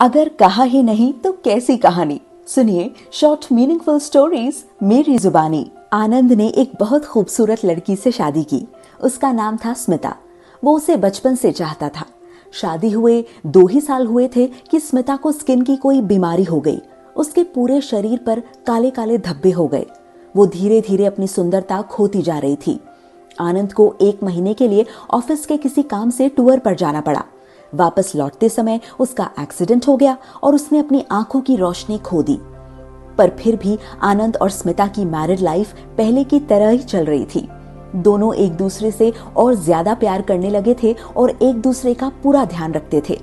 अगर कहा ही नहीं तो कैसी कहानी। सुनिए शॉर्ट मीनिंगफुल स्टोरीज मेरी जुबानी। आनंद ने एक बहुत खूबसूरत लड़की से शादी की। उसका नाम था स्मिता। वो उसे बचपन से चाहता था। शादी हुए 2 ही साल हुए थे कि स्मिता को स्किन की कोई बीमारी हो गई। उसके पूरे शरीर पर काले काले धब्बे हो गए। वो धीरे धीरे अपनी सुंदरता खोती जा रही थी। आनंद को 1 महीने के लिए ऑफिस के किसी काम से टूर पर जाना पड़ा। वापस लौटते समय उसका एक्सीडेंट हो गया और उसने अपनी आंखों की रोशनी खो दी। पर फिर भी आनंद और स्मिता की मैरिड लाइफ पहले की तरह ही चल रही थी। दोनों एक दूसरे से और ज्यादा प्यार करने लगे थे और एक दूसरे का पूरा ध्यान रखते थे।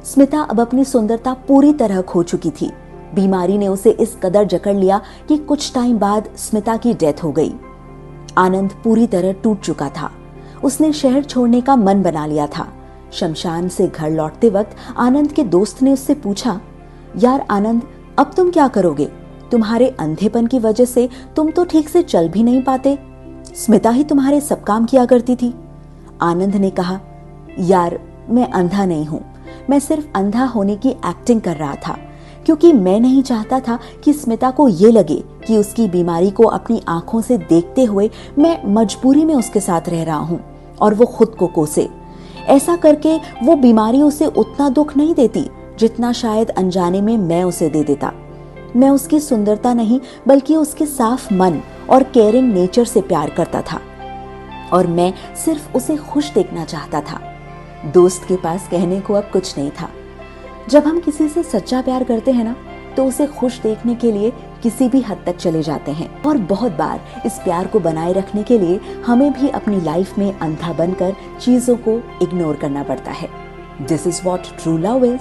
स्मिता अब अपनी सुंदरता पूरी तरह खो चुकी थी। बीमारी ने उसे इस कदर जकड़ लिया कि कुछ टाइम बाद स्मिता की डेथ हो गई। आनंद पूरी तरह टूट चुका था। उसने शहर छोड़ने का मन बना लिया था। शमशान से घर लौटते वक्त आनंद के दोस्त ने उससे पूछा, यार आनंद, अब तुम क्या करोगे? तुम्हारे अंधेपन की वजह से तुम तो ठीक से चल भी नहीं पाते। स्मिता ही तुम्हारे सब काम किया करती थी। आनंद ने कहा, यार मैं अंधा नहीं हूं। मैं सिर्फ अंधा होने की एक्टिंग कर रहा था, क्योंकि मैं नहीं चाहता था कि स्मिता को ये लगे कि उसकी बीमारी को अपनी आंखों से देखते हुए मैं मजबूरी में उसके साथ रह रहा हूं और वो खुद को कोसे। ऐसा करके वो बीमारी उसे उतना दुख नहीं देती जितना शायद अनजाने में मैं उसे दे देता। मैं उसकी सुंदरता नहीं बल्कि उसके साफ मन और केयरिंग नेचर से प्यार करता था और मैं सिर्फ उसे खुश देखना चाहता था। दोस्त के पास कहने को अब कुछ नहीं था। जब हम किसी से सच्चा प्यार करते हैं ना, तो उसे खुश देखने के लिए किसी भी हद तक चले जाते हैं। और बहुत बार इस प्यार को बनाए रखने के लिए हमें भी अपनी लाइफ में अंधा बनकर चीजों को इग्नोर करना पड़ता है। This is what true love is.